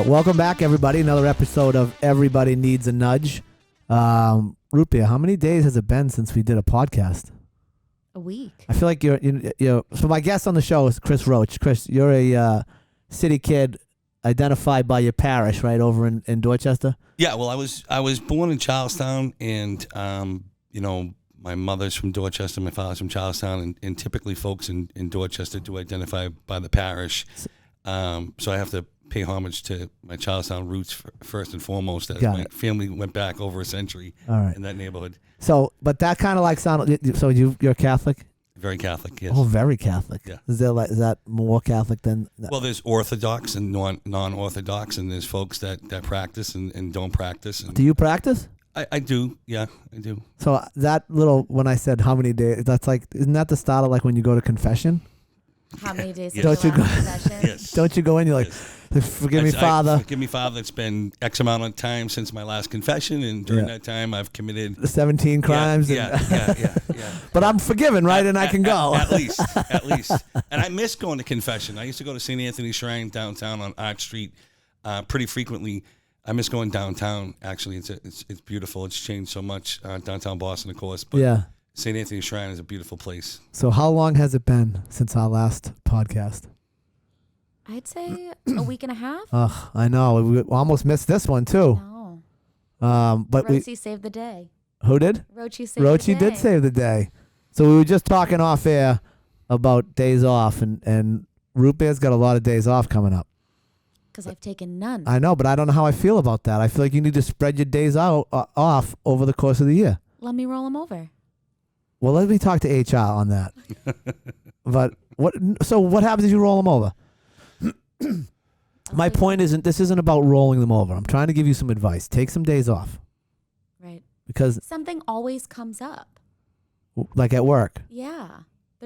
Welcome back, everybody. Another episode of Everybody Needs a Nudge. Root Beer, how many days has it been since we did a podcast? A week. I feel like you're so my guest on the show is Chris Roche. Chris, you're a city kid identified by your parish, right, over in Dorchester? Yeah, well, I was born in Charlestown, and my mother's from Dorchester, my father's from Charlestown, and typically folks in Dorchester do identify by the parish. So I have to pay homage to my Charlestown roots first and foremost. As my family went back over a century in that neighborhood. So, but that kind of like sounded. So you're Catholic? Very Catholic, yes. Oh, very Catholic. Yeah. Is that more Catholic than? Well, there's Orthodox and non-Orthodox, and there's folks that practice and don't practice. And do you practice? I do. Yeah, I do. So that little, when I said how many days, that's like, isn't that the start of like when you go to confession? How many days? Yes. Don't you go? Yes. Don't you go in? You're like, forgive me, Father. Forgive me, Father. It's been X amount of time since my last confession, and during that time, I've committed 17 crimes. Yeah. But I'm forgiven, right? And I can go. At least. And I miss going to confession. I used to go to St. Anthony's Shrine downtown on Arch Street pretty frequently. I miss going downtown. Actually, it's beautiful. It's changed so much downtown Boston, of course. But yeah. St. Anthony's Shrine is a beautiful place. So how long has it been since our last podcast? I'd say a week and a half. Ugh, I know. We almost missed this one too. No. But Roche saved the day. Who did? Roche saved the day. Did save the day. So we were just talking off air about days off, and Root Beer's got a lot of days off coming up. Because I've taken none. I know, but I don't know how I feel about that. I feel like you need to spread your days out off over the course of the year. Let me roll them over. Well, let me talk to HR on that. But what happens if you roll them over? My point this isn't about rolling them over. I'm trying to give you some advice. Take some days off. Right. Because something always comes up. Like at work. Yeah.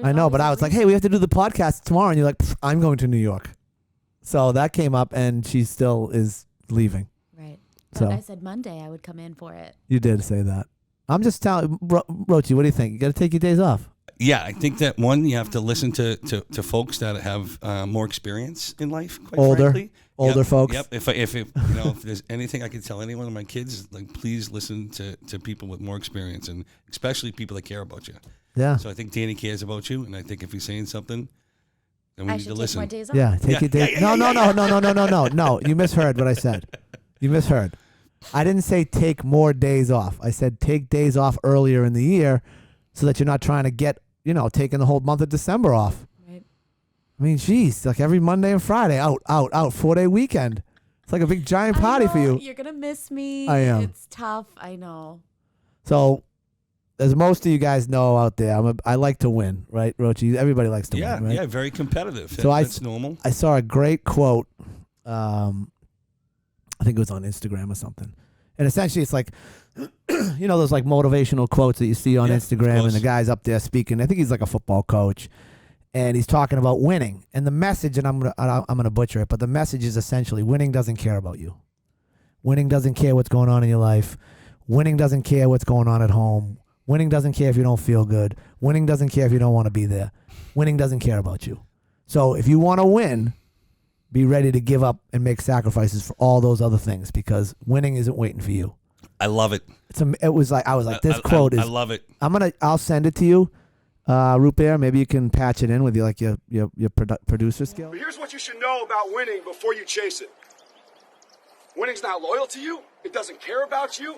I know, but I was like, hey, we have to do the podcast tomorrow. And you're like, I'm going to New York. So that came up, and she still is leaving. Right. So I said Monday I would come in for it. You did say that. I'm just telling Rochi, what do you think? You got to take your days off. Yeah, I think that one, you have to listen to folks that have more experience in life. Quite frankly. Older folks. Yep. If there's anything I could tell any one of my kids, like please listen to people with more experience, and especially people that care about you. Yeah. So I think Danny cares about you, and I think if he's saying something, then we need to listen. More days off? Yeah, take your days. No. You misheard what I said. You misheard. I didn't say take more days off. I said take days off earlier in the year so that you're not trying to get, taking the whole month of December off. Right. I mean, geez, like every Monday and Friday, out, 4-day weekend. It's like a big giant party for you. You're going to miss me. I am. It's tough. I know. So, as most of you guys know out there, I like to win, right, Rochi? Everybody likes to win, right? Yeah, very competitive. So that's normal. I saw a great quote. I think it was on Instagram or something. And essentially it's like, those like motivational quotes that you see on Instagram, and the guy's up there speaking. I think he's like a football coach, and he's talking about winning. And the message, and I'm gonna butcher it, but the message is essentially winning doesn't care about you. Winning doesn't care what's going on in your life. Winning doesn't care what's going on at home. Winning doesn't care if you don't feel good. Winning doesn't care if you don't want to be there. Winning doesn't care about you. So if you want to win, be ready to give up and make sacrifices for all those other things, because winning isn't waiting for you. I love it. I was like, this quote is. I love it. I'll send it to you, Root Beer. Maybe you can patch it in with your producer skill. But here's what you should know about winning before you chase it. Winning's not loyal to you. It doesn't care about you.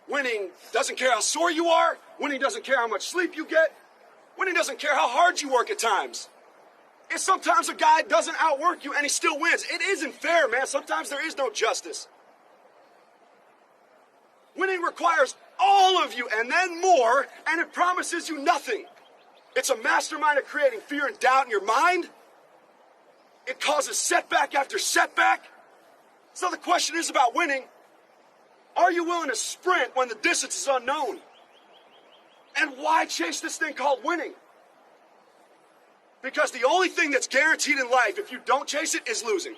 Winning doesn't care how sore you are. Winning doesn't care how much sleep you get. Winning doesn't care how hard you work at times. And sometimes a guy doesn't outwork you and he still wins. It isn't fair, man. Sometimes there is no justice. Winning requires all of you and then more, and it promises you nothing. It's a mastermind of creating fear and doubt in your mind. It causes setback after setback. So the question is about winning. Are you willing to sprint when the distance is unknown? And why chase this thing called winning? Because the only thing that's guaranteed in life, if you don't chase it, is losing.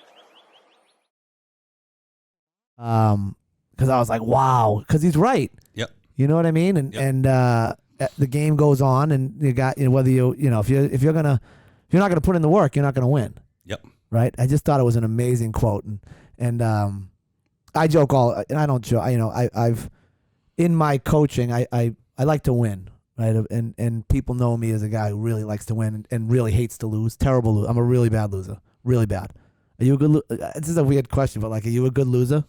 Because I was like, wow, because he's right. Yep. You know what I mean? And the game goes on, and you got whether if you're not gonna put in the work, you're not gonna win. Yep. Right. I just thought it was an amazing quote, And I joke and I don't joke. I've in my coaching, I like to win, right? And people know me as a guy who really likes to win and really hates to lose. Terrible loser. I'm a really bad loser. Really bad. Are you a good? This is a weird question, but like, are you a good loser?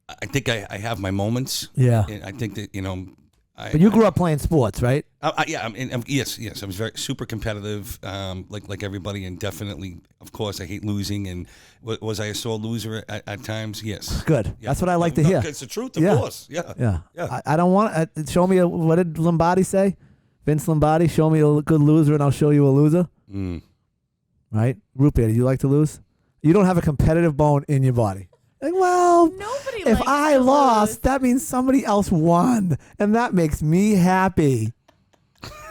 I think I have my moments. Yeah. And I think that but you grew up playing sports, right? Yes. I was very super competitive, like everybody, and definitely, of course, I hate losing. And was I a sore loser at times? Yes. Good. Yeah. That's what I like to hear. It's the truth, of course. Yeah. Yeah. I don't want. Show me what did Lombardi say? Vince Lombardi. Show me a good loser, and I'll show you a loser. Right? Root beer. Do you like to lose? You don't have a competitive bone in your body. Like, well, Nobody if likes I to lost, lose. that means somebody else won, and that makes me happy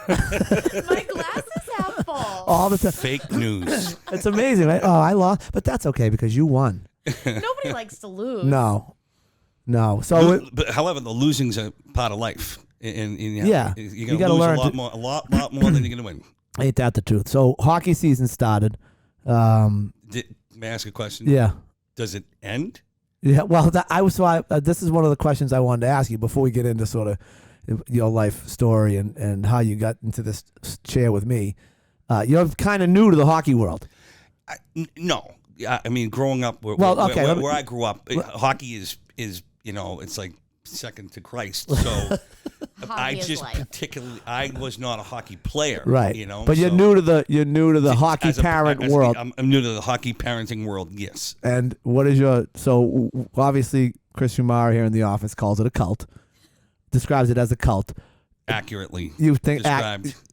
My glass is half full. all the time. Fake news. It's amazing, right? Oh, I lost, but that's okay because you won. Nobody likes to lose. No. So But however, the losing's a part of life, and Yeah. you're You gonna gotta lose learn a lot to- more, a lot more than you're gonna win. ain't that the truth? So hockey season started. May I ask a question? Yeah. Does it end? Yeah, well, this is one of the questions I wanted to ask you before we get into sort of your life story and how you got into this chair with me. You're kind of new to the hockey world. No. Yeah, I mean, growing up, where I grew up, hockey is it's like second to Christ. So I was not a hockey player, right? But you're new to the hockey parent world. I'm new to the hockey parenting world. Yes. And what is so obviously Chris Umar here in the office calls it a cult, describes it as a cult. Accurately. You think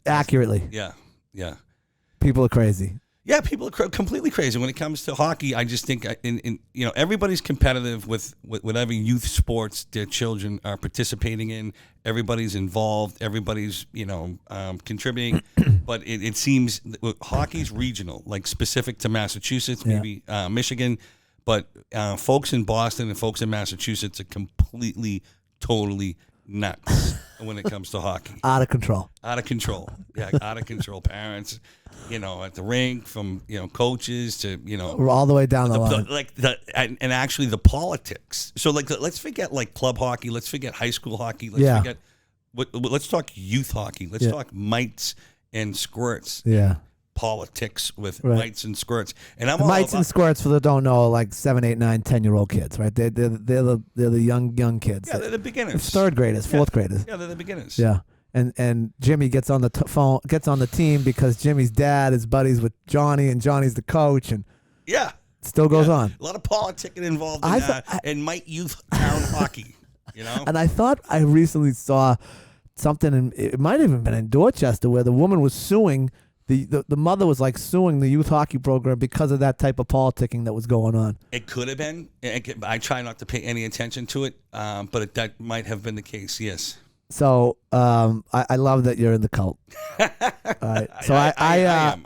accurately? Yeah. People are crazy. Yeah, people are completely crazy when it comes to hockey. I just think, everybody's competitive with whatever youth sports their children are participating in. Everybody's involved. Everybody's contributing. But it seems hockey's regional, like specific to Massachusetts, maybe Michigan. But folks in Boston and folks in Massachusetts are completely, totally nuts when it comes to hockey. Out of control. Out of control. Yeah, out of control. Parents, at the rink, from coaches to We're all the way down the line. and actually the politics. So let's forget club hockey. Let's forget high school hockey. Let's forget. Let's talk youth hockey. Let's talk mites and squirts. Yeah. Politics with mites and squirts. And I'm mites and squirts, for those who don't know, like 7, 8, 9, 10-year-old kids, right? They're the young kids. Yeah, they're the beginners. Third graders, fourth graders. Yeah, they're the beginners. Yeah. And Jimmy gets on the phone, gets on the team because Jimmy's dad is buddies with Johnny, and Johnny's the coach, and it still goes on. A lot of politicking involved in mite youth town hockey. And I thought I recently saw something, it might have even been in Dorchester, where the woman was suing. The mother was suing the youth hockey program because of that type of politicking that was going on. It could have been. I try not to pay any attention to it, but that might have been the case. Yes. So I love that you're in the cult. All right. So I am.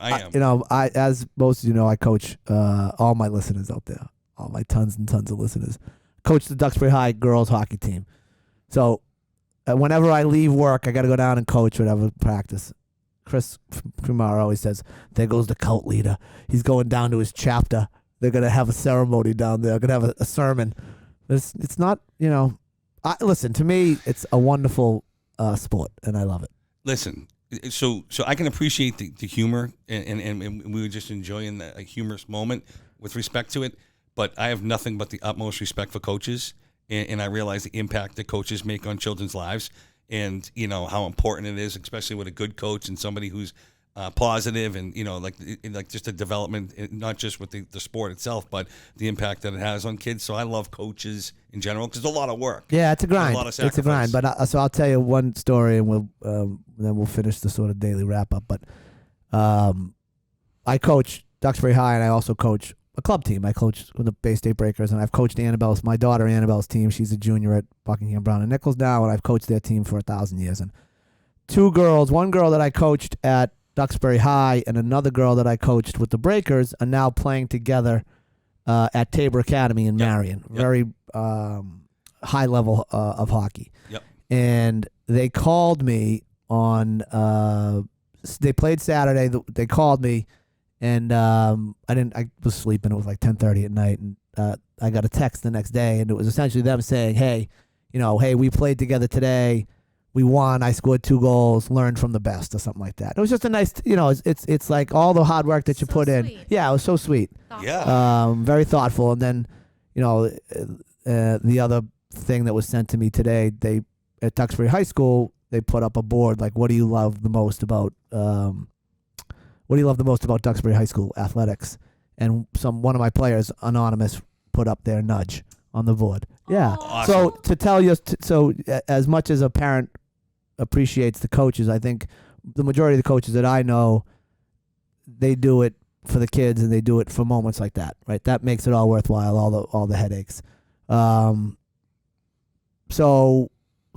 As most of you know, I coach all my listeners out there, all my tons and tons of listeners. Coach the Duxbury High girls hockey team. So whenever I leave work, I got to go down and coach whatever practice. Chris Kumar always says, there goes the cult leader. He's going down to his chapter. They're going to have a ceremony down there. They're going to have a sermon. It's not, listen, to me, it's a wonderful sport, and I love it. Listen, so I can appreciate the humor, and we were just enjoying a humorous moment with respect to it, but I have nothing but the utmost respect for coaches, and I realize the impact that coaches make on children's lives. And how important it is, especially with a good coach and somebody who's positive, and like just a development, not just with the sport itself, but the impact that it has on kids. So I love coaches in general because it's a lot of work. Yeah, it's a grind. A lot of sacrifice. It's a grind. But so I'll tell you one story, and then we'll finish the sort of daily wrap up. But I coach Duxbury High, and I also coach a club team. I coach the Bay State Breakers, and I've coached my daughter Annabelle's team. She's a junior at Buckingham Brown and Nichols now, and I've coached their team for 1,000 years. And one girl that I coached at Duxbury High and another girl that I coached with the Breakers are now playing together at Tabor Academy in Marion. Very high level of hockey. Yep. And they called me on, they played Saturday. They called me. And I was sleeping. It was like 10:30 at night, and I got a text the next day, and it was essentially them saying, hey, hey, we played together today. We won. I scored 2 goals. Learned from the best, or something like that. It was just a nice, it's like all the hard work that you put in. Sweet. Yeah, it was so sweet. Yeah. Very thoughtful. And then, the other thing that was sent to me today, they at Duxbury High School, they put up a board like, what do you love the most about Duxbury High School athletics? And one of my players, anonymous, put up their nudge on the board. Yeah. Awesome. So to tell you, as much as a parent appreciates the coaches, I think the majority of the coaches that I know, they do it for the kids and they do it for moments like that, right? That makes it all worthwhile, all the headaches. So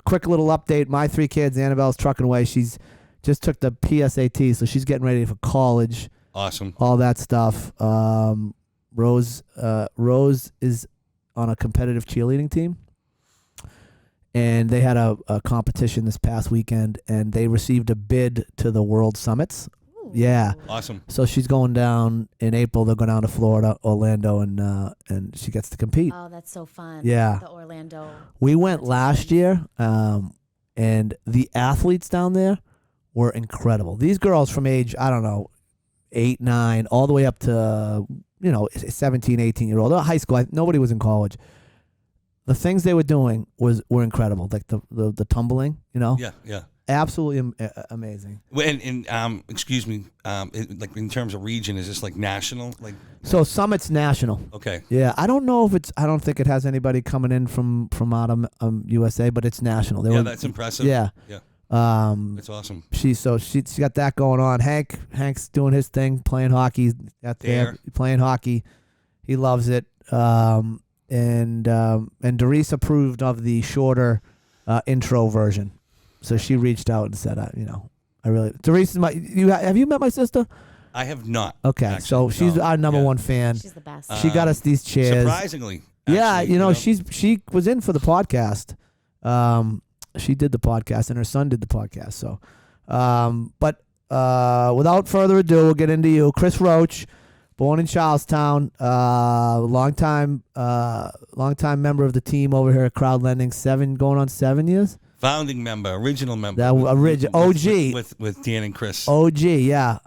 quick little update. My 3 kids, Annabelle's trucking away. She's just took the PSAT, so she's getting ready for college. Awesome. All that stuff. Rose is on a competitive cheerleading team, and they had a competition this past weekend, and they received a bid to the World Summits. Ooh. Yeah. Awesome. So she's going down in April. They'll go down to Florida, Orlando, and she gets to compete. Oh, that's so fun. Yeah. The Orlando. We went last year, and the athletes down there were incredible. These girls from age, I don't know, 8, 9, all the way up to 17, 18-year-old. High school. Nobody was in college. The things they were doing were incredible. Like the tumbling, Yeah, yeah. Absolutely amazing. And excuse me, like in terms of region, is this like national? Like So Summit's national. okay. Yeah, I don't know if I don't think it has anybody coming in from out of USA, but it's national. That's impressive. Yeah. Yeah. That's awesome. She's got that going on. Hank's doing his thing, playing hockey. Playing hockey. He loves it. And Doris approved of the shorter intro version, so she reached out and said, I really. Doris is have you met my sister? I have not. Okay, actually, so she's no. our number one fan. She's the best. She got us these chairs. Surprisingly. Yeah, Actually, she was in for the podcast. She did the podcast, and her son did the podcast. So, but without further ado, we'll get into you, Chris Roche, born in Charlestown, longtime member of the team over here at Crowd Lending, going on 7 years. Founding member, original member. That original OG with Dan and Chris. OG, yeah.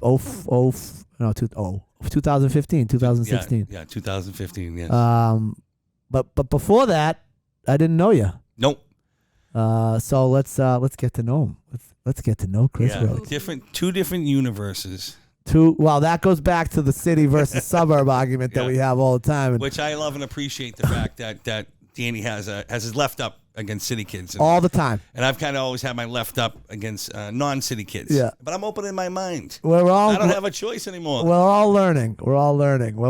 2015, 2016. Yeah, 2015. Yes. But before that, I didn't know you. Nope. So let's get to know him. Let's get to know Chris Roche. Two different universes. Well, that goes back to the city versus suburb argument that we have all the time. Which I love and appreciate the fact that Danny has his left up against city kids. All the time. And I've kind of always had my left up against non-city kids. Yeah. But I'm open in my mind. I don't have a choice anymore. We're all learning. Well,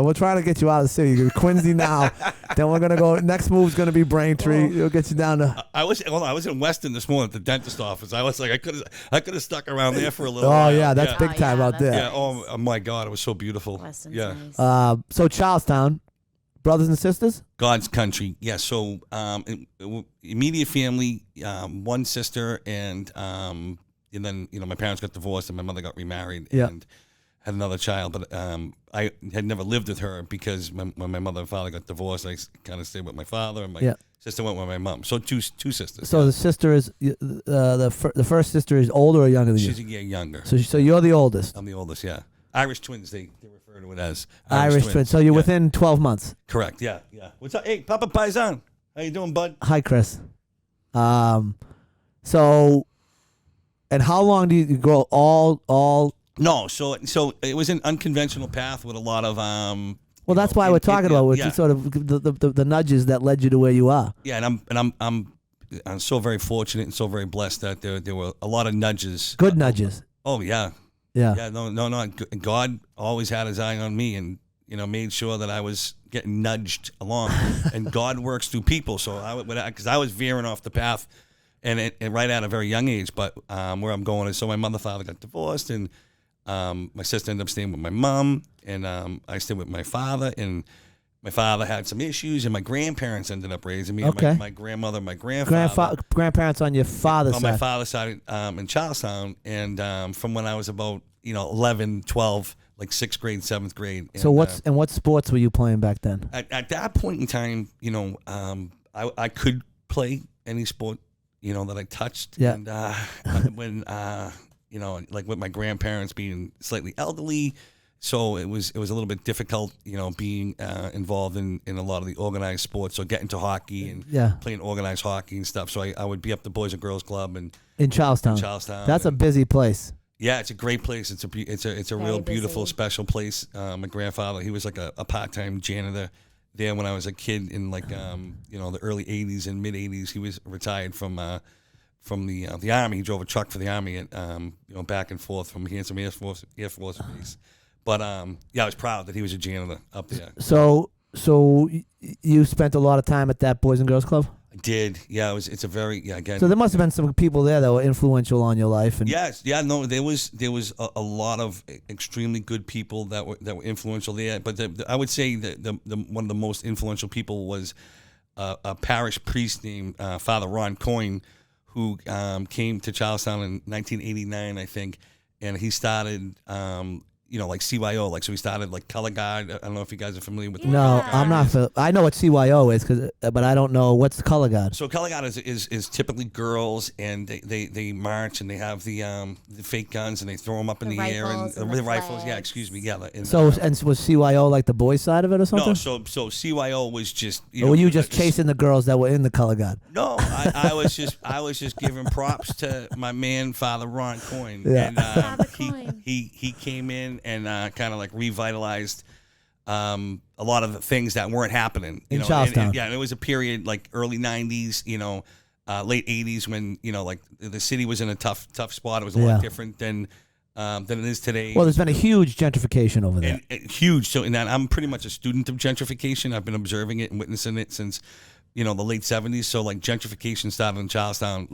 we're trying to get you out of the city. You're Quincy now. Then we're gonna go. Next move's gonna be Braintree. We'll get you down to. I was in Weston this morning at the dentist office. I was like, I could have stuck around there for a little while. Oh yeah, that's big time out there. Yeah. Oh my God, it was so beautiful. Weston's yeah. nice. So Charlestown, brothers and sisters. God's country. Yeah. So immediate family, one sister, and then my parents got divorced and my mother got remarried and had another child. But I had never lived with her because when my mother and father got divorced, I kind of stayed with my father, and my sister went with my mom. So two sisters. So the sister is the first sister is older or younger than you? She's a year younger. So you're the oldest. I'm the oldest. Yeah. Irish twins. They refer to it as Irish twins. So you're within 12 months. Correct. Yeah. Yeah. What's up? Hey, Papa Paisan. How you doing, bud? Hi, Chris. So, and how long do you grow all? No, so it was an unconventional path with a lot of Well, that's why we're talking about with sort of the nudges that led you to where you are. Yeah, and I'm so very fortunate and so very blessed that there were a lot of nudges. Good nudges. Oh yeah. Yeah. Yeah. No. God always had his eye on me and made sure that I was getting nudged along. And God works through people. So because I was veering off the path, and right at a very young age. But where I'm going is, so my mother and father got divorced, and my sister ended up staying with my mom, and I stayed with my father, and my father had some issues, and my grandparents ended up raising me. Okay. And my grandmother, my grandfather. Grandparents on your father's side. On my father's side in Charlestown, and from when I was about 11, 12, like 6th grade, 7th grade. And, So what sports were you playing back then? at that point in time, I could play any sport, that I touched. Yeah. And when like with my grandparents being slightly elderly, so it was a little bit difficult, being involved in a lot of the organized sports. So getting to hockey and playing organized hockey and stuff. So I would be up the Boys and Girls Club and in Charlestown. That's a busy place. Yeah, it's a great place. It's a real beautiful, special place. My grandfather, he was like a part-time janitor there when I was a kid in like the early '80s and mid '80s. He was retired from the Army. He drove a truck for the Army and back and forth from here to Air Force Base. But I was proud that he was a janitor up there. So you spent a lot of time at that Boys and Girls Club? I did. Yeah, it's a very again. So there must have been some people there that were influential on your life. And yes, no, there was a lot of extremely good people that were influential there. But I would say that the one of the most influential people was a parish priest named Father Ron Coyne, who came to Charlestown in 1989, I think, and he started. Like CYO, so we started like Color Guard. I don't know if you guys are familiar with. No, I'm not. I know what CYO is, but I don't know what's Color Guard. So Color Guard is typically girls, and they march and they have the fake guns and they throw them up in the air and the rifles. Yeah, excuse me. Yeah. And was CYO like the boys' side of it or something? No, so CYO was just. Or were you just chasing the girls that were in the Color Guard? No, I was just giving props to my man Father Ron Coyne, and he came in and kind of like revitalized a lot of the things that weren't happening in Charlestown. And it was a period like early '90s, late '80s when like the city was in a tough spot. It was a lot different than it is today. Well, there's been a huge gentrification over there. And huge. So in that, I'm pretty much a student of gentrification. I've been observing it and witnessing it since the late '70s. So like gentrification started in Charlestown,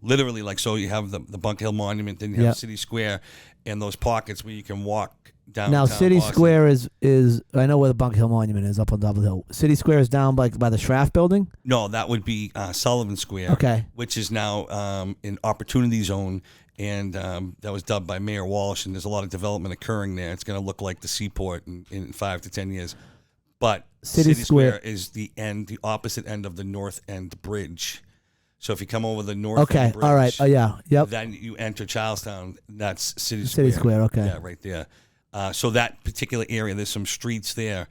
literally so you have the Bunker Hill Monument, then you have City Square, and those pockets where you can walk down. Now City Boston. Square is I know where the Bunker Hill Monument is, up on top of the hill. City Square is down by the Schraff Building. No, that would be Sullivan Square. Okay, which is now an opportunity zone, and that was dubbed by Mayor Walsh. And there's a lot of development occurring there. It's going to look like the Seaport in 5 to 10 years. But City Square is the opposite end of the North End Bridge. So if you come over the North End Bridge, all right, yep. Then you enter Charlestown. That's City Square. City Square, okay. Yeah, right there. So that particular area, there's some streets there,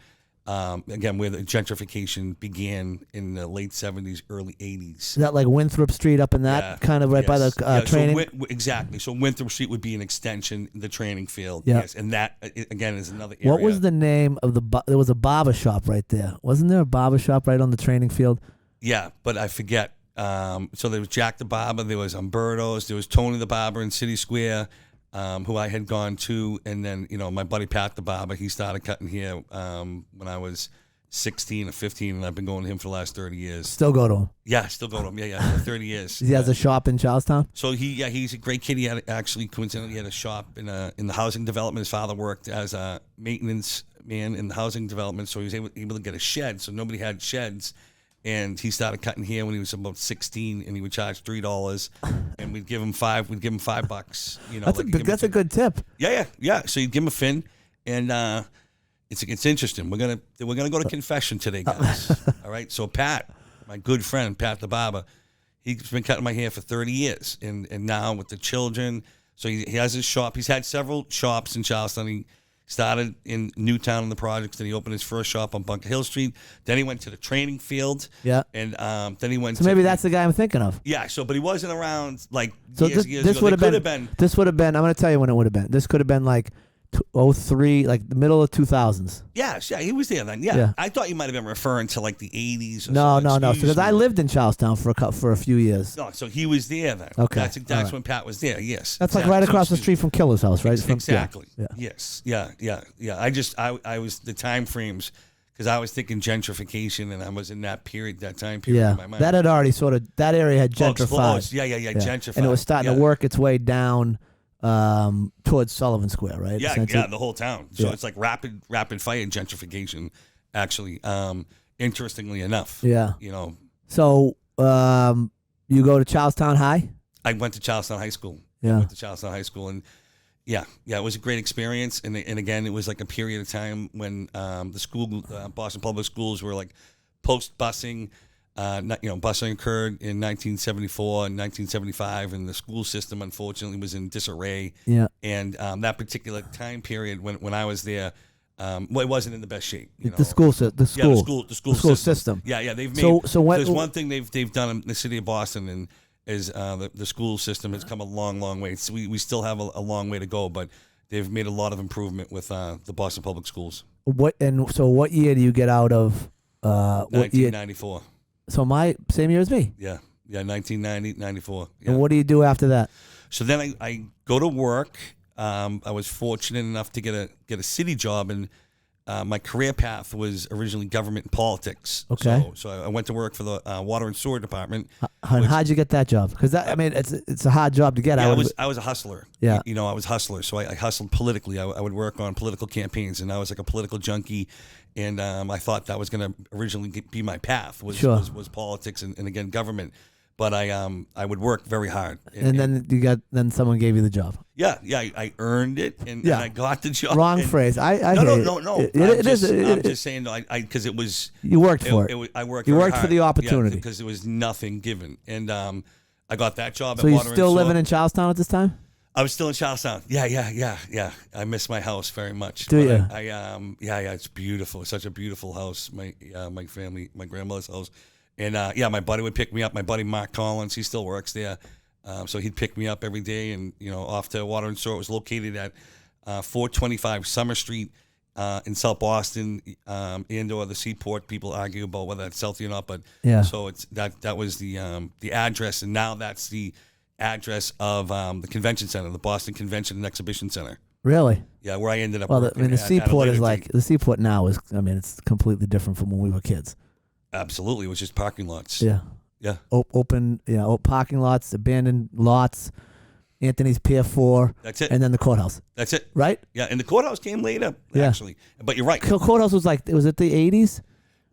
again, where the gentrification began in the late 70s, early 80s. Is that like Winthrop Street up in that kind of by the training? So exactly. So Winthrop Street would be an extension, the training field. Yeah. Yes, and that, again, is another area. What was the name of there was a barber shop right there. Wasn't there a barber shop right on the training field? Yeah, but I forget. So there was Jack the Barber, there was Umberto's, there was Tony the Barber in City Square, who I had gone to, and then my buddy Pat the Barber, he started cutting here when I was 16 or 15, and I've been going to him for the last 30 years. Still go to him? Yeah, still go to him. Yeah, for 30 years. He has a shop in Charlestown? So he's a great kid. He had coincidentally had a shop in the housing development. His father worked as a maintenance man in the housing development, so he was able to get a shed. So nobody had sheds. And he started cutting here when he was about 16, and he would charge $3, and we'd give him $5. We'd give him $5. That's a good tip. Yeah. So you'd give him a fin, and it's interesting. We're gonna go to confession today, guys. All right. So Pat, my good friend Pat the Barber, he's been cutting my hair for 30 years, and now with the children, so he has his shop. He's had several shops in Charlestown. He started in Newtown in the projects, then he opened his first shop on Bunker Hill Street. Then he went to the training field. Yeah. And then he went So maybe that's the guy I'm thinking of. Yeah, but he wasn't around years ago. This would have been. This would have been. I'm going to tell you when it would have been. This could have been like 03, like the middle of 2000s. Yeah, he was there then. Yeah. I thought you might have been referring to like the 80s. No. Because I lived in Charlestown for a few years. No, so he was there then. Okay. That's when Pat was there. Yes. That's like right across the street from Killer's house, right? Exactly. Yeah. Yes. Yeah. I was the time frames, because I was thinking gentrification, and I was in that time period in my mind. That had already that area had gentrified. Yeah, gentrified. And it was starting to work its way down towards Sullivan Square, right? Yeah, the whole town. So it's like rapid fire gentrification, actually. Interestingly enough. Yeah. So you go to Charlestown High? I went to Charlestown High School. Yeah. I went to Charlestown High School, and Yeah, it was a great experience, and again, it was like a period of time when the school, Boston Public Schools, were like post busing. Busing occurred in 1974 and 1975, and the school system unfortunately was in disarray. Yeah, and that particular time period when I was there, it wasn't in the best shape. The school system. Yeah, they've made. So what, there's one thing they've done in the city of Boston, and is the school system has come a long way. So we still have a long way to go, but they've made a lot of improvement with the Boston Public Schools. What year do you get out of? 1994. So my same year as me. Yeah, 1990, 94. Yeah. And what do you do after that? So then I go to work. I was fortunate enough to get a city job, and my career path was originally government and politics. Okay. So I went to work for the water and sewer department. How'd you get that job? Because it's a hard job to get. Yeah, I was a hustler. Yeah. I was a hustler. So I hustled politically. I would work on political campaigns, and I was like a political junkie. And I thought that was going to originally be my path was politics and again government. But I would work very hard. And then someone gave you the job. Yeah, I earned it, and I got the job. Wrong phrase. No. I'm just saying, because it was. You worked for it. I worked. You very worked hard. for the opportunity because there was nothing given, and I got that job. So at you Water still and living Sewer. in Charlestown at this time? I was still in Charlestown. Yeah. I miss my house very much. Do you? It's beautiful. It's such a beautiful house. My family, my grandmother's house. And my buddy would pick me up. My buddy Mark Collins, he still works there, so he'd pick me up every day, and off to Water and Sewer. It was located at 425 Summer Street in South Boston, and/or the Seaport. People argue about whether that's Southie or not, but so it's that was the address, and now that's the address of the convention center, the Boston Convention and Exhibition Center. Really? Yeah, where I ended up. Well, the Seaport is date. the Seaport now is. It's completely different from when we were kids. Absolutely, it was just parking lots. Yeah. Open, parking lots, abandoned lots, Anthony's Pier 4. That's it. And then the courthouse. That's it. Right? Yeah, and the courthouse came later, actually. But you're right. Courthouse was was it the 80s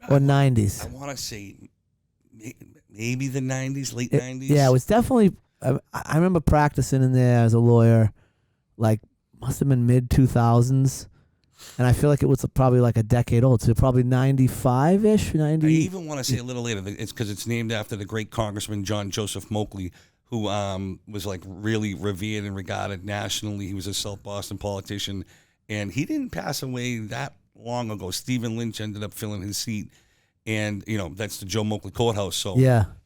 or 90s? I want to say maybe the 90s, late 90s. Yeah, it was definitely. I remember practicing in there as a lawyer, must have been mid 2000s. And I feel like it was probably like a decade old, so probably 95-ish, 90. I even want to say a little later. It's because it's named after the great Congressman John Joseph Moakley, who was really revered and regarded nationally. He was a South Boston politician, and he didn't pass away that long ago. Stephen Lynch ended up filling his seat, and that's the Joe Moakley Courthouse. So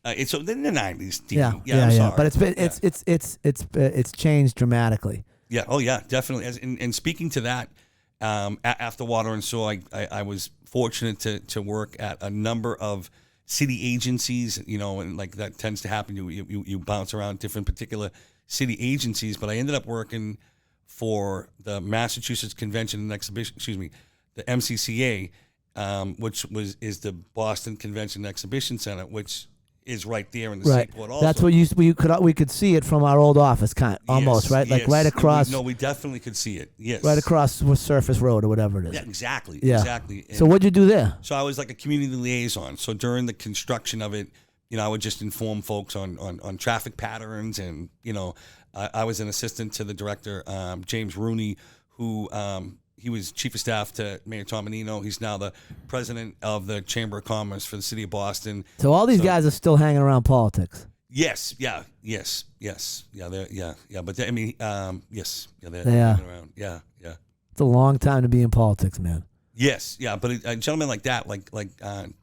it's in the 90s. I'm sorry. But it's changed dramatically. Yeah. Oh yeah, definitely. And speaking to that. After Water and Sewer, I was fortunate to work at a number of city agencies, and that tends to happen. You bounce around different particular city agencies, but I ended up working for the Massachusetts Convention and Exhibition, the MCCA, which is the Boston Convention and Exhibition Center, which is right there in the Seaport also. That's what we could see it from our old office, almost, right? Yes. Right across. We definitely could see it. Yes. Right across Surface Road or whatever it is. Yeah, exactly. Yeah. Exactly. So what'd you do there? So I was like a community liaison. So during the construction of it, I would just inform folks on traffic patterns, and I was an assistant to the director, James Rooney, who he was chief of staff to Mayor Tomanino. He's now the president of the Chamber of Commerce for the city of Boston. So all these guys are still hanging around politics. Yes. Yeah. But yes. Yeah. They're hanging around. Yeah. It's a long time to be in politics, man. Yes. Yeah. But a gentleman like that, like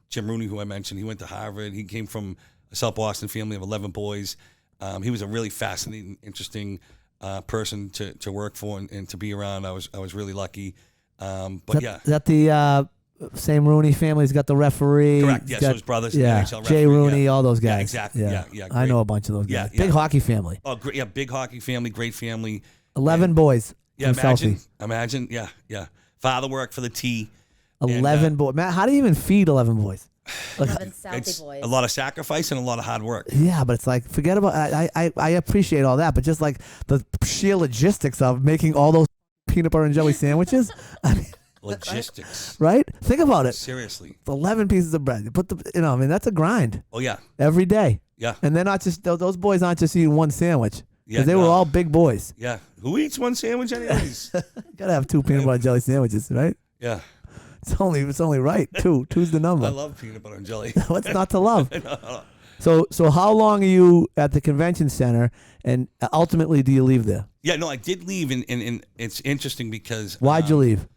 Jim Rooney, who I mentioned, he went to Harvard. He came from a South Boston family of 11 boys. He was a really fascinating, interesting person to work for and to be around. I was really lucky. Is that the same Rooney family? He's got the referee. Correct. Yes, his brothers. Yeah, NHL Jay referee, Rooney, all those guys. Yeah, exactly. Yeah. Great. I know a bunch of those guys. Big hockey family. Oh, great. Yeah, big hockey family, great family. 11 boys. Yeah, imagine. Yeah. Father worked for the T. 11 boys. Matt, how do you even feed 11 boys? It's a lot of sacrifice and a lot of hard work. Yeah, but it's like, forget about. I appreciate all that, but just like the sheer logistics of making all those peanut butter and jelly sandwiches. Logistics, right? Think about it. Seriously, 11 pieces of bread. You put that's a grind. Oh yeah, every day. Yeah, and they're not just those boys aren't just eating one sandwich. Because they were all big boys. Yeah. Who eats one sandwich anyways? Gotta have 2 peanut butter and jelly sandwiches, right? Yeah. It's only right. 2. 2's the number. I love peanut butter and jelly. What's not to love? So how long are you at the convention center, and ultimately do you leave there? Yeah, no, I did leave, and it's interesting because Why'd you leave?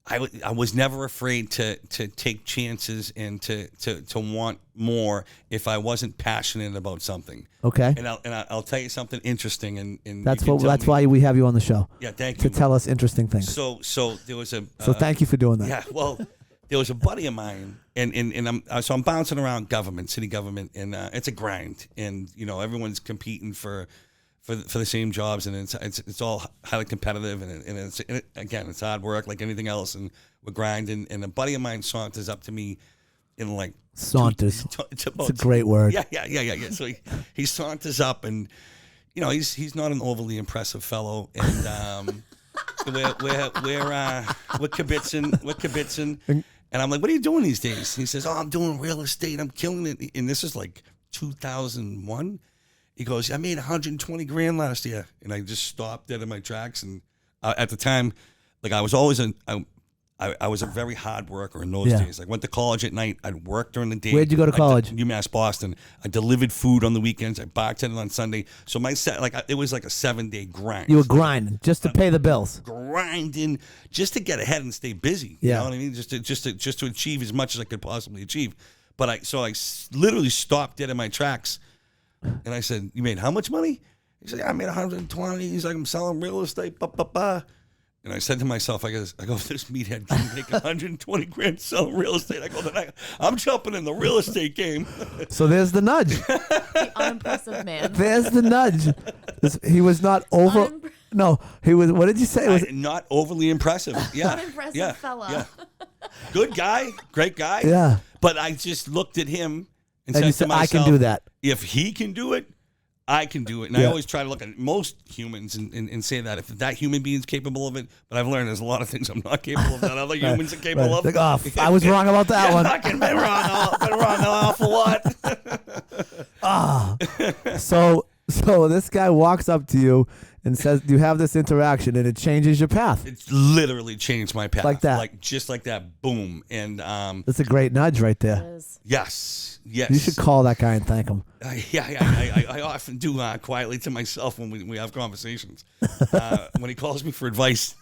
I was never afraid to take chances and to want more if I wasn't passionate about something. Okay. And I'll tell you something interesting, and That's why we have you on the show. Yeah, thank you. To tell us interesting things. So there was a. So thank you for doing that. Yeah, well, there was a buddy of mine, and I'm bouncing around city government, and it's a grind, and everyone's competing for the same jobs, and it's all highly competitive, and it's hard work like anything else, and we're grinding. And a buddy of mine saunters up to me in like saunters. It's a great word. Yeah. So he saunters up, and he's not an overly impressive fellow, and we're kibitzing, and I'm like, what are you doing these days? And he says, oh, I'm doing real estate, I'm killing it, and this is like 2001. He goes, I made 120 grand last year. And I just stopped dead in my tracks. And at the time, like I was always I was a very hard worker in those days. I went to college at night. I'd work during the day. Where'd you go to college? UMass Boston. I delivered food on the weekends. I bartended on Sunday. So my it was like a 7-day grind. You were grinding just to pay the bills. Grinding just to get ahead and stay busy. Yeah. You know what I mean? Just to achieve as much as I could possibly achieve. But I literally stopped dead in my tracks. And I said, you made how much money? He said, yeah, I made 120. He's like, I'm selling real estate. And I said to myself, I go, if this meathead can make 120 grand selling real estate, I go, then I'm jumping in the real estate game. So there's the nudge. The unimpressive man. There's the nudge. He was not over. No, he was. What did you say? Not overly impressive. Yeah. Unimpressive fella. Yeah. Good guy. Great guy. Yeah. But I just looked at him and you said said, to myself, I can do that. If he can do it, I can do it. And I always try to look at most humans and say that if that human being's capable of it, but I've learned there's a lot of things I'm not capable of that other humans are capable of. Like, I was wrong about that one. I can be wrong. Been wrong an awful lot. So this guy walks up to you and says, you have this interaction, and it changes your path. It's literally changed my path. Like that. Just like that. Boom. And that's a great nudge right there. Yes. You should call that guy and thank him. I often do quietly to myself when we have conversations. When he calls me for advice.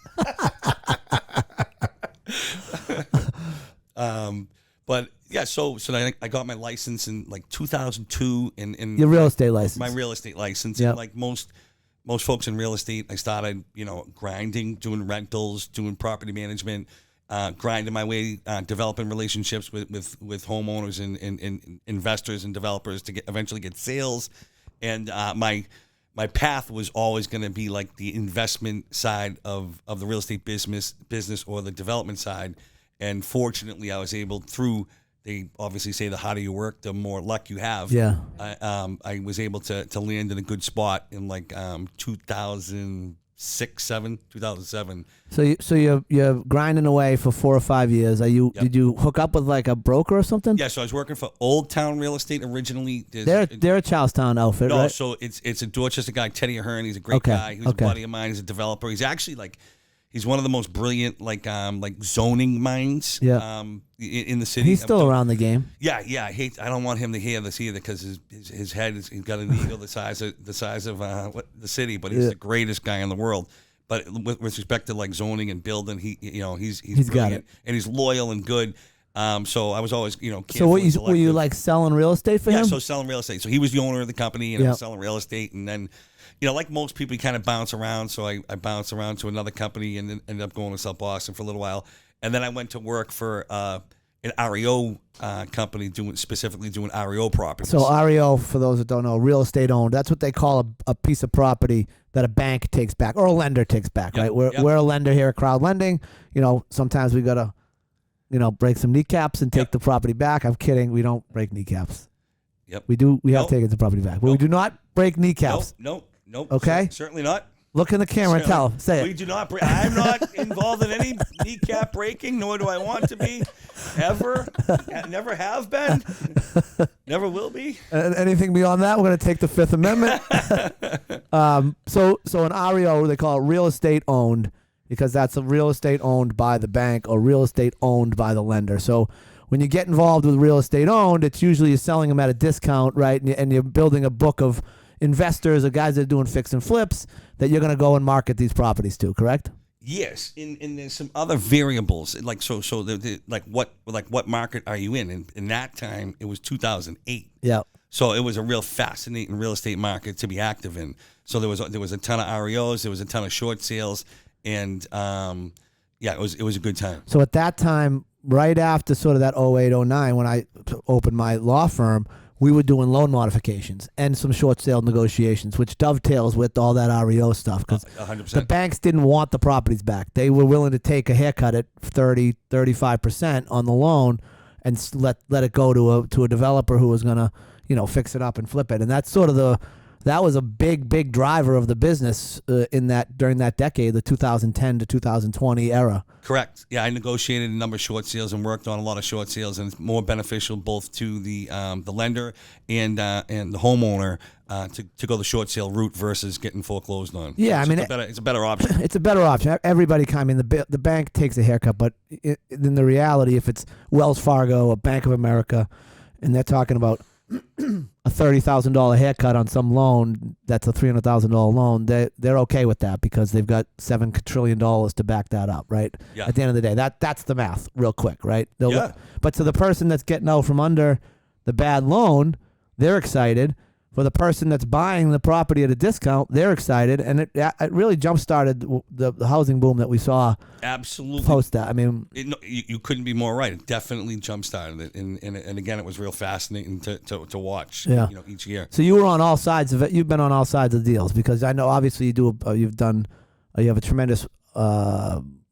But yeah, so I got my license in like 2002 and your real estate license. My real estate license. Yep. And like most folks in real estate, I started, grinding, doing rentals, doing property management, grinding my way, developing relationships with homeowners and investors and developers to eventually get sales. And my path was always going to be like the investment side of the real estate business or the development side. And fortunately, I was able they obviously say the harder you work, the more luck you have. Yeah. I was able to land in a good spot in like 2007. So you're grinding away for 4 or 5 years. Did you hook up with like a broker or something? Yeah, so I was working for Old Town Real Estate originally. They're a Charlestown outfit, right? No, so it's a Dorchester guy, Teddy Ahern. He's a great guy. He was a buddy of mine. He's a developer. He's actually he's one of the most brilliant like zoning minds in the city. He's still around the game. Yeah. I don't want him to hear this either because his head he's got an ego the size of the city, but he's the greatest guy in the world. But with respect to like zoning and building, he's got brilliant, it, and he's loyal and good. So I was always So were you like selling real estate for him? Yeah, so selling real estate. So he was the owner of the company, and I was selling real estate, and then. Like most people, you kind of bounce around. So I bounced around to another company and then ended up going to South Boston for a little while. And then I went to work for an REO company specifically doing REO properties. So REO, for those that don't know, real estate owned. That's what they call a piece of property that a bank takes back or a lender takes back, right? We're a lender here at Crowd Lending. Sometimes we got to, break some kneecaps and take the property back. I'm kidding. We don't break kneecaps. Yep. We have taken the property back. But we do not break kneecaps. Nope. Okay. Certainly not. Look in the camera and tell. Say We it. do not. I'm not involved in any kneecap breaking, nor do I want to be. Ever. Never have been. Never will be. Anything beyond that, we're going to take the Fifth Amendment. So an REO, they call it real estate owned, because that's a real estate owned by the bank or real estate owned by the lender. So when you get involved with real estate owned, it's usually you're selling them at a discount, right? And you're building a book of investors or guys that are doing fix and flips that you're going to go and market these properties to, correct? Yes, and there's some other variables like what market are you in? In that time, it was 2008. Yeah. So it was a real fascinating real estate market to be active in. So there was a ton of REOs, there was a ton of short sales, and it was a good time. So at that time, right after sort of that 08, 09, when I opened my law firm, we were doing loan modifications and some short sale negotiations, which dovetails with all that REO stuff, because 100%. the banks didn't want the properties back. They were willing to take a haircut at 30, 35% on the loan and let it go to a developer who was going to, fix it up and flip it. And that's sort of that was a big driver of the business during that decade, the 2010 to 2020 era. Correct. Yeah, I negotiated a number of short sales and worked on a lot of short sales, and it's more beneficial both to the lender and the homeowner to go the short sale route versus getting foreclosed on. Yeah, so I mean, it's a better option. It's a better option. Everybody, the bank takes a haircut, but in the reality, if it's Wells Fargo or Bank of America, and they're talking about a $30,000 haircut on some loan that's a $300,000 loan, they're okay with that because they've got $7 trillion to back that up, right? Yeah. At the end of the day, that's the math, real quick, right? Yeah. But to the person that's getting out from under the bad loan, they're excited. For the person that's buying the property at a discount, they're excited, and it really jump-started the housing boom that we saw. Absolutely. Post that. I mean, you couldn't be more right. It definitely jump-started it, and again, it was real fascinating to watch. Yeah. Each year. So you were on all sides of it. You've been on all sides of the deals, because I know obviously you have a tremendous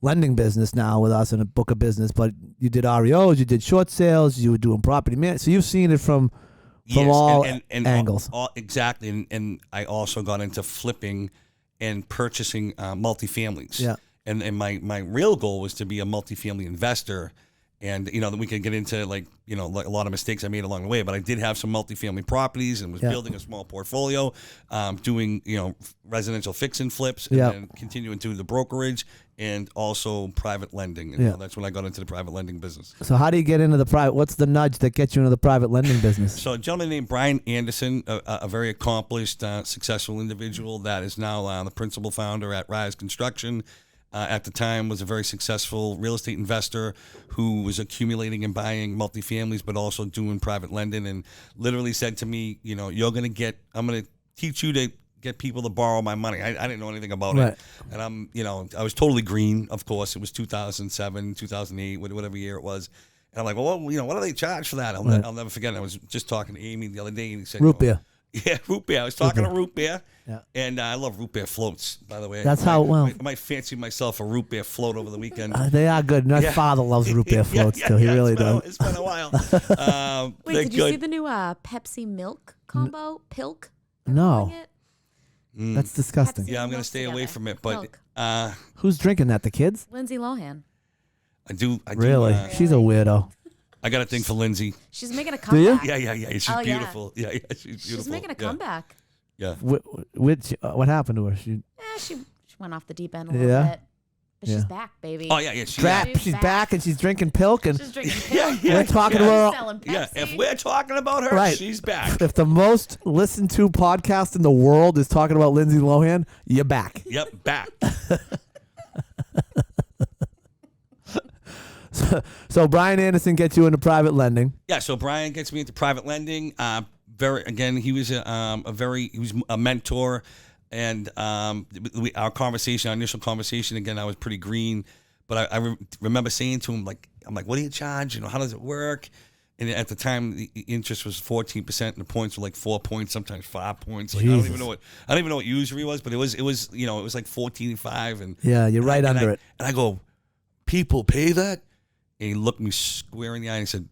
lending business now with us and a book of business, but you did REOs, you did short sales, you were doing property management. So you've seen it from all angles. Exactly. And I also got into flipping and purchasing multifamilies. Yeah. And my real goal was to be a multifamily investor. And, then we could get into like a lot of mistakes I made along the way, but I did have some multifamily properties and was building a small portfolio, doing, residential fix and flips, and then continuing to the brokerage and also private lending. And that's when I got into the private lending business. So how do you get into the private? What's the nudge that gets you into the private lending business? So a gentleman named Brian Anderson, a very accomplished, successful individual that is now the principal founder at Rise Construction. At the time was a very successful real estate investor who was accumulating and buying multifamilies, but also doing private lending, and literally said to me, I'm going to teach you to get people to borrow my money. I didn't know anything about it. And I was totally green. Of course, it was 2007, 2008, whatever year it was. And I'm like, well, what do they charge for that? I'll never forget. I was just talking to Amy the other day, and he said, root beer. Yeah, root beer. I was talking beer. to root beer. Yeah. And I love root beer floats, by the way. That's I might fancy myself a root beer float over the weekend. They are good. My father loves root beer floats too. He really does. It's been a while. Wait, did you see the new Pepsi milk combo? Pilk? No. That's disgusting. Pepsi Yeah, I'm going milk to stay away together. from it. But Milk. Who's drinking that? The kids? Lindsay Lohan. I do. Really? She's a weirdo. I got a thing for Lindsay. She's making a Do you? comeback. Yeah. She's Oh, yeah. beautiful. Yeah, she's beautiful. She's making a comeback. Yeah. What happened to her? She went off the deep end a little bit. But she's back, baby. Oh, yeah. She's back and she's drinking Pilk, and She's drinking Pilk. we're talking to her. Selling Pepsi. Yeah, if we're talking about her, Right. she's back. If the most listened to podcast in the world is talking about Lindsay Lohan, you're back. Yep, back. So Brian Anderson gets you into private lending. Yeah, so Brian gets me into private lending. He was a mentor, and our initial conversation, again, I was pretty green, but I remember saying to him, I'm like, what do you charge? How does it work? And at the time, the interest was 14%, and the points were like 4 points, sometimes 5 points. Like, I don't even know what usury was, but it was like 14.5, and Yeah, you're right under it. And I go, people pay that? And he looked me square in the eye and he said,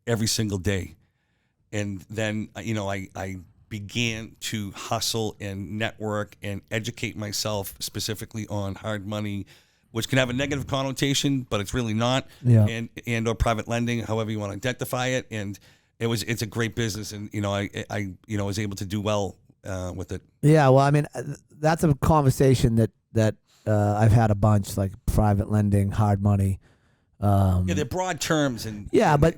every single day. And then, I began to hustle and network and educate myself specifically on hard money, which can have a negative connotation, but it's really not. Yeah. And or private lending, however you want to identify it. And it's a great business, and I was able to do well with it. Yeah, well, I mean, that's a conversation that I've had a bunch, like private lending, hard money. Yeah, they're broad terms, and yeah, but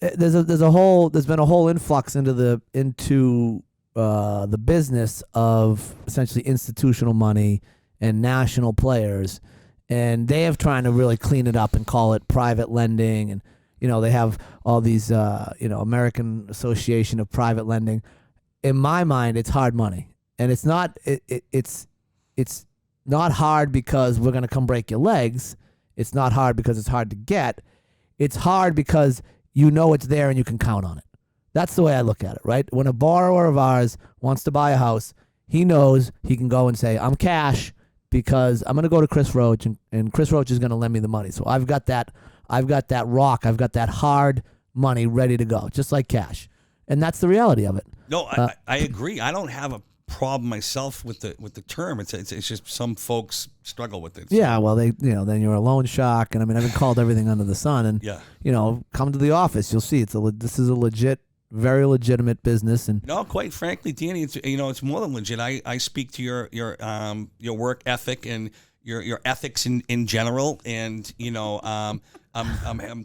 there's been a whole influx into the business of essentially institutional money and national players, and they have trying to really clean it up and call it private lending, and they have all these American Association of Private Lending. In my mind, it's hard money, and it's not it's not hard because we're gonna come break your legs. It's not hard because it's hard to get. It's hard because it's there and you can count on it. That's the way I look at it, right? When a borrower of ours wants to buy a house, he knows he can go and say, I'm cash because I'm going to go to Chris Roche and Chris Roche is going to lend me the money. So I've got that rock. I've got that hard money ready to go, just like cash. And that's the reality of it. No, I agree. I don't have a problem myself with the term. It's just some folks struggle with it. So. Yeah, well, then you're a loan shark, and I mean, I've been called everything under the sun, and come to the office, you'll see this is a legit, very legitimate business. And no, quite frankly, Danny, it's more than legit. I speak to your work ethic and your ethics in general, and I'm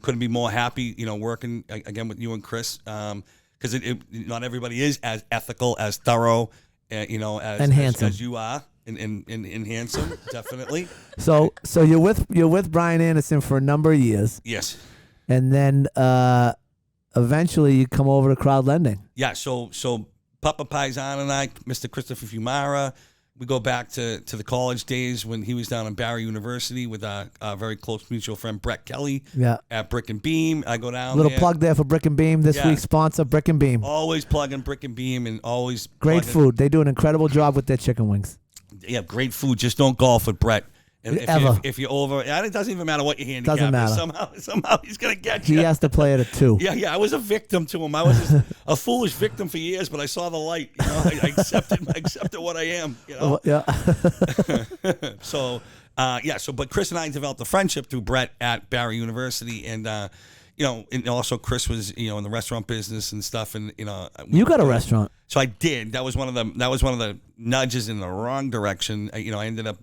couldn't be more happy working again with you and Chris, because not everybody is as ethical, as thorough. And handsome as you are, and handsome, definitely. So you're with Brian Anderson for a number of years. Yes. And then eventually you come over to crowd lending. Yeah. So Papa Paisan and I, Mr. Christopher Fumara, we go back to the college days when he was down at Barry University with our very close mutual friend Brett Kelly. Yeah. At Brick and Beam, I go down. Little plug there for Brick and Beam. This week's sponsor, Brick and Beam. Always plugging Brick and Beam, and always great food. They do an incredible job with their chicken wings. Yeah, great food. Just don't golf with Brett. If you're over, it doesn't even matter what your handicap doesn't matter. is. Somehow he's gonna get you. He has to play at a 2. Yeah. I was a victim to him. I was just a foolish victim for years, but I saw the light. I accepted what I am. Yeah. But Chris and I developed a friendship through Brett at Barry University, and and also Chris was in the restaurant business and stuff, and you got a restaurant. So I did. That was one of the nudges in the wrong direction. I ended up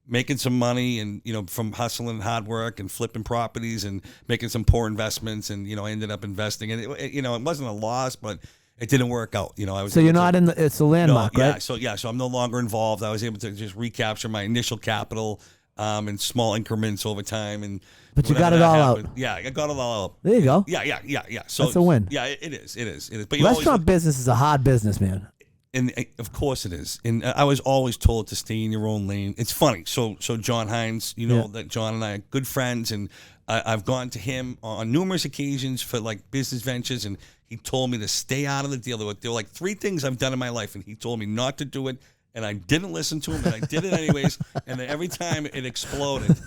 making some money, and from hustling and hard work and flipping properties and making some poor investments, and I ended up investing, and it wasn't a loss, but it didn't work out. So you're not in it's a landmark, right? So I'm no longer involved. I was able to just recapture my initial capital in small increments over time, but you got it all out. Yeah, I got it all out. There you go. Yeah. So that's a win. Yeah, it is. But restaurant business is a hard business, man. And of course it is. And I was always told to stay in your own lane. It's funny. So John Hines, that John and I are good friends, and I've gone to him on numerous occasions for business ventures, and he told me to stay out of the deal. There were 3 things I've done in my life, and he told me not to do it, and I didn't listen to him, and I did it anyways, and then every time it exploded,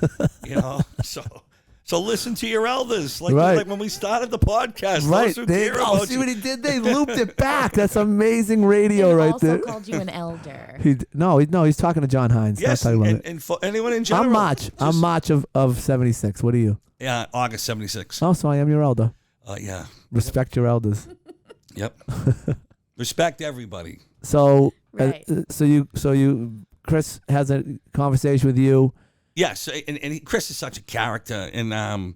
So listen to your elders, like when we started the podcast. Right. See what he did? They looped it back. That's amazing radio right there. He also called you an elder. He's talking to John Hines. Yes, and for anyone in general. I'm March of 76. What are you? Yeah, August 76. Oh, so I am your elder. Yeah. Respect your elders. Yep. Respect everybody. So, right. Chris has a conversation with you. Yes, and Chris is such a character, and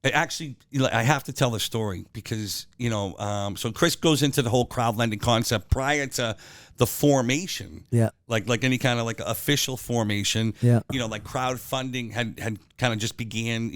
actually, I have to tell the story because so Chris goes into the whole crowd lending concept prior to the formation. Yeah, like any kind of official formation. Yeah, crowdfunding had kind of just began.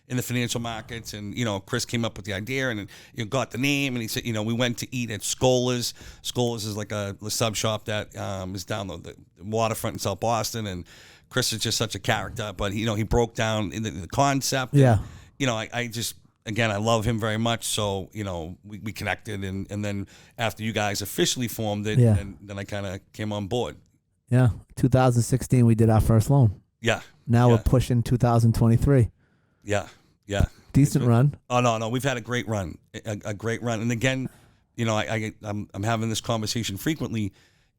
In the financial markets, and Chris came up with the idea, and got the name, and he said, we went to eat at Scola's. Scola's is a sub shop that is down the waterfront in South Boston, and Chris is just such a character, but he broke down in the concept. Yeah. And, I just, again, I love him very much. So, we connected, and then after you guys officially formed it, and then I kind of came on board. Yeah. 2016, we did our first loan. Yeah. Now we're pushing 2023. Yeah. Decent run. Oh, no. We've had a great run. A great run. And again, I'm having this conversation frequently.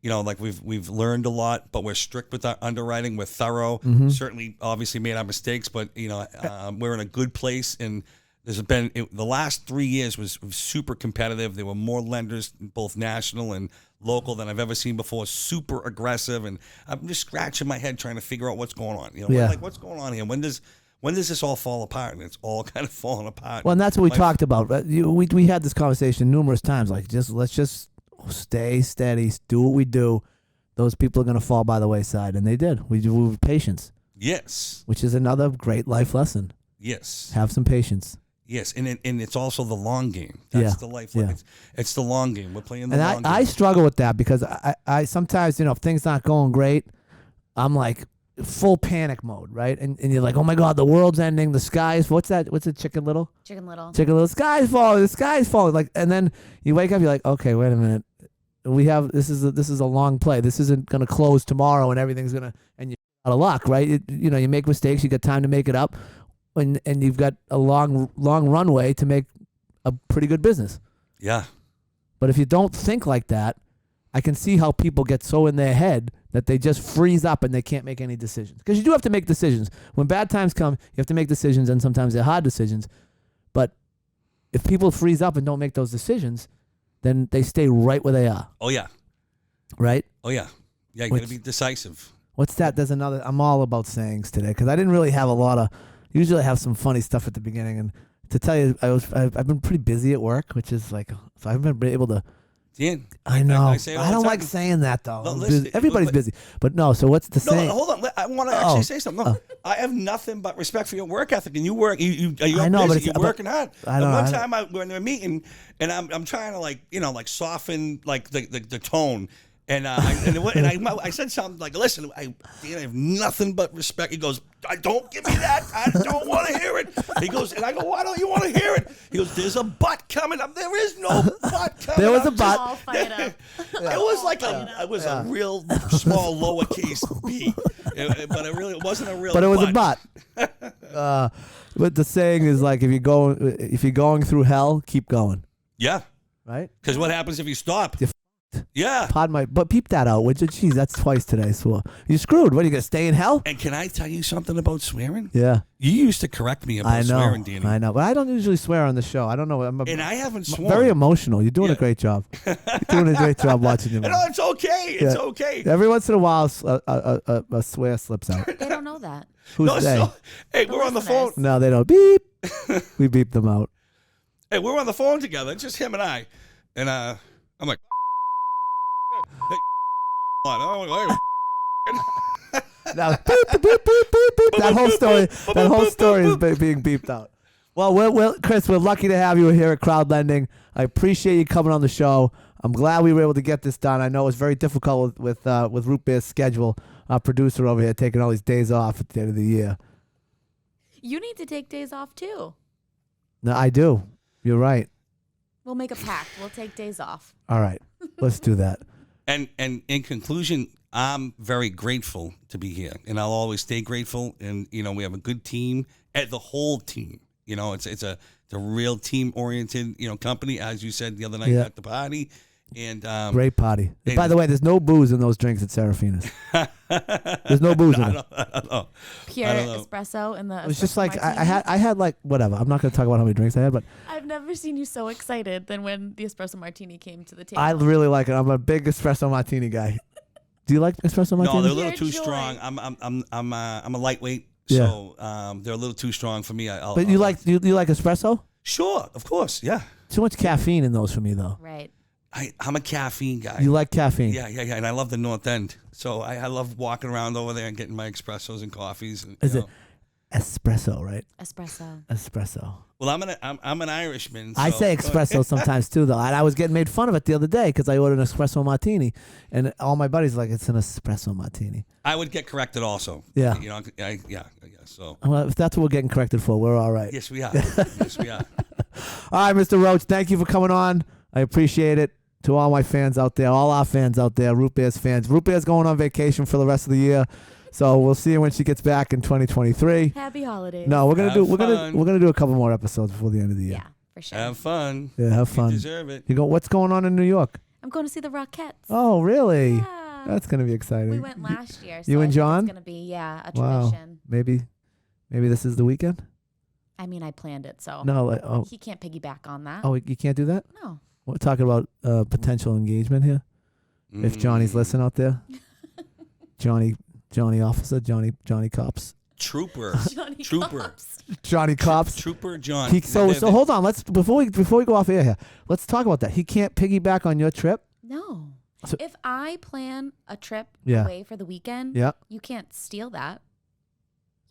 Like we've learned a lot, but we're strict with our underwriting. We're thorough. Certainly, obviously, made our mistakes, but we're in a good place. And there's been the last 3 years was super competitive. There were more lenders, both national and local, than I've ever seen before. Super aggressive, and I'm just scratching my head trying to figure out what's going on. What's going on here? When does this all fall apart? And it's all kind of falling apart. Well, and that's what we talked about. We had this conversation numerous times. Like, let's just stay steady, do what we do. Those people are going to fall by the wayside, and they did. We do patience. Yes. Which is another great life lesson. Yes. Have some patience. Yes, and it's also the long game. That's the life. Yeah. It's the long game. We're playing the long game. I struggle with that because I sometimes, if things not going great, I'm like full panic mode, right? And you're like, oh my God, the world's ending. The sky's, what's that? What's it, Chicken Little? Chicken Little. Chicken Little. The sky's falling. The sky's falling. Like, and then you wake up, you're like, okay, wait a minute. This is a long play. This isn't going to close tomorrow and everything's going to, and you're out of luck, right? You make mistakes. You got time to make it up. And you've got a long runway to make a pretty good business. Yeah. But if you don't think like that, I can see how people get so in their head that they just freeze up and they can't make any decisions. Because you do have to make decisions. When bad times come, you have to make decisions, and sometimes they're hard decisions. But if people freeze up and don't make those decisions, then they stay right where they are. Oh, yeah. Right? Oh, yeah. Yeah, you got to be decisive. What's that? There's another. I'm all about sayings today because I didn't really have a lot of. Usually I have some funny stuff at the beginning, and to tell you, I've been pretty busy at work, which is like, so I haven't been able to. Dan, I know. I don't like saying that though. No, listen, everybody's busy, but no. So what's the saying? No, hold on. I want to actually say something. No, I have nothing but respect for your work ethic, and you work. I know, but you're working hard. One time we're in a meeting, and I'm trying to soften the tone. And I said something like, listen, Dan, I have nothing but respect. He goes, don't give me that. I don't want to hear it. He goes, and I go, why don't you want to hear it? He goes, there's a butt coming up. There is no butt coming up. There was a butt. All fired up. It was like it was a real small lowercase b, but it wasn't a real. But it was a butt. But the saying is like, if you're going through hell, keep going. Yeah. Right. Because what happens if you stop? Yeah. But peep that out, would you? Jeez, that's twice today. So you're screwed. What are you gonna stay in hell? And can I tell you something about swearing? Yeah. You used to correct me about swearing, Danny. I know, but I don't usually swear on the show. I don't know. And I haven't sworn. Very emotional. You're doing a great job. You're doing a great job watching you. No, it's okay. It's okay. Every once in a while, a swear slips out. They don't know that. Who's they? Hey, we're on the phone. No, they don't. Beep. We beep them out. Hey, we're on the phone together. It's just him and I. And I'm like, now, beep, beep, beep, beep, beep. That whole story is being beeped out. Well, Chris, we're lucky to have you here at Crowd Lending. I appreciate you coming on the show. I'm glad we were able to get this done. I know it was very difficult with Root Beer's schedule. Our producer over here taking all these days off at the end of the year. You need to take days off too. No, I do. You're right. We'll make a pact. We'll take days off. All right, let's do that. And in conclusion, I'm very grateful to be here, and I'll always stay grateful. And we have a good team, at the whole team. It's a real team oriented company, as you said the other night at the party. And great party. By the way, there's no booze in those drinks at Serafina's. There's no booze in it. I don't know. Pure espresso in the. It was just like I had like whatever. I'm not going to talk about how many drinks I had, but I've never seen you so excited than when the espresso martini came to the table. I really like it. I'm a big espresso martini guy. Do you like espresso martini? No, they're a little too strong. I'm a lightweight, so they're a little too strong for me. But you like espresso? Sure, of course, yeah. Too much caffeine in those for me, though. Right. I'm a caffeine guy. You like caffeine? Yeah, and I love the North End, so I love walking around over there and getting my espressos and coffees. And, Is it espresso, right? Espresso. Well, I'm an Irishman. So. I say espresso sometimes too, though. And I was getting made fun of it the other day because I ordered an espresso martini, and all my buddies were like, it's an espresso martini. I would get corrected also. Yeah. I guess so. Well, if that's what we're getting corrected for, we're all right. Yes, we are. Yes, we are. All right, Mr. Roche, thank you for coming on. I appreciate it. To all my fans out there, all our fans out there, Root Beer's fans. Root Beer's going on vacation for the rest of the year, so we'll see you when she gets back in 2023. Happy holidays. No, we're gonna do a couple more episodes before the end of the year. Yeah. for sure. Have fun. Yeah, have fun. You deserve it. You go. What's going on in New York? I'm going to see the Rockettes. Oh, really? Yeah. That's gonna be exciting. We went last year. So You I and think John? It's going to be, a Wow. tradition. Maybe this is the weekend. I mean, I planned it, so No. he can't piggyback on that. Oh, you can't do that. No. We're talking about potential engagement here. If Johnny's listening out there, Johnny officer, Johnny cops, Trooper. Johnny Trooper. Cops. Johnny cops. Trooper John. So hold on. Let's before we go off air here. Let's talk about that. He can't piggyback on your trip. No. So- If I plan a trip Yeah. away for the weekend, Yeah. you can't steal that.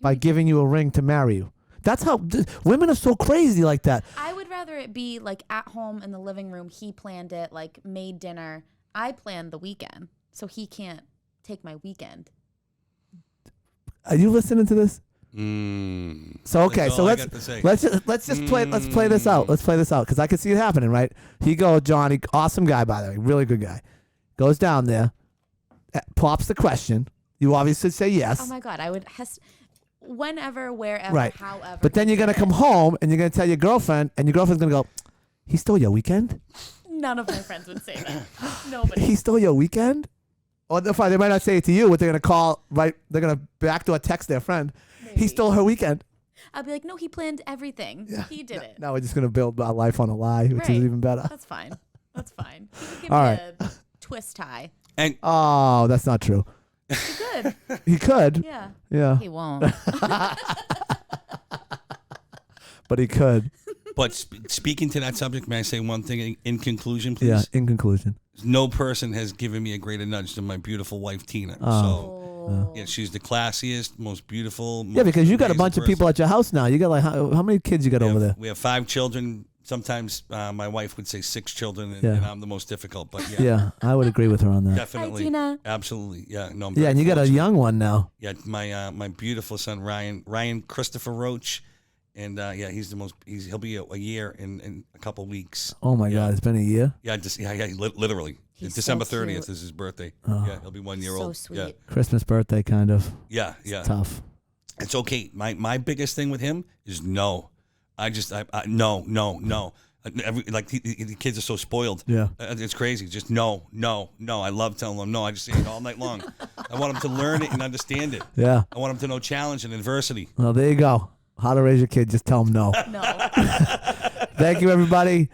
By giving you a ring to marry you. That's how women are so crazy like that. I would rather it be like at home in the living room. He planned it, like made dinner. I planned the weekend, so he can't take my weekend. Are you listening to this? So okay, That's so all I let's got to say. let's play this out. Let's play this out because I can see it happening. Right? He goes, Johnny, awesome guy by the way, really good guy. Goes down there, pops the question. You obviously say yes. Oh my God, I would whenever, wherever, Right. however. But then you're gonna he come did it. home and you're gonna tell your girlfriend, and your girlfriend's gonna go, "He stole your weekend. None of my friends would say that. Nobody. He stole your weekend." Or fine, they might not say it to you, but they're gonna call. Right? They're gonna backdoor text their friend. He Maybe. stole her weekend. I'll be like, no, he planned everything. He did it. Now we're just gonna build our life on a lie, which Right. is even better. That's fine. That's fine. He could give All me right. a twist tie. And Oh, that's not true. He could. He could. Yeah. Yeah, He won't. but he could. but speaking to that subject, may I say one thing in conclusion, please? Yeah. In conclusion. No person has given me a greater nudge than my beautiful wife Tina. Oh. So yeah, she's the classiest, most beautiful. Yeah, because you got a amazing bunch of people person. at your house now. You got like how many kids you got over there? We have 5 children. Sometimes my wife would say 6 children, and, Yeah. and I'm the most difficult. But yeah, Yeah, I would agree with her on that. definitely, Hi, Tina. absolutely, yeah. No, I'm Yeah, very and you got a fortunate. young one now. Yeah, my beautiful son Ryan Christopher Roche, and yeah, he'll be a year in a couple weeks. Oh my God, it's been a year. Yeah, literally. He's December so 30th cute. is his birthday. Oh. Yeah, he'll be 1 year So old. sweet. Yeah, Christmas, birthday, kind of. yeah, yeah. Tough. It's okay. My biggest thing with him is no. No. The kids are so spoiled. Yeah. It's crazy. Just no. I love telling them no. I just say it all night long. I want them to learn it and understand it. Yeah. I want them to know challenge and adversity. Well, there you go. How to raise your kid? Just tell them no. No. Thank you, everybody.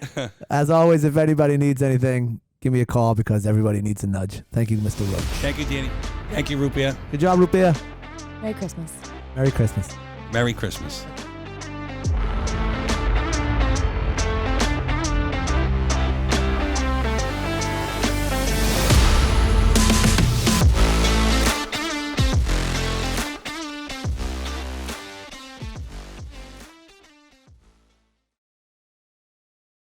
As always, if anybody needs anything, give me a call because everybody needs a nudge. Thank you, Mr. Roach. Thank you, Danny. Thank you, Root Beer. Good job, Root Beer. Merry Christmas. Merry Christmas. Merry Christmas.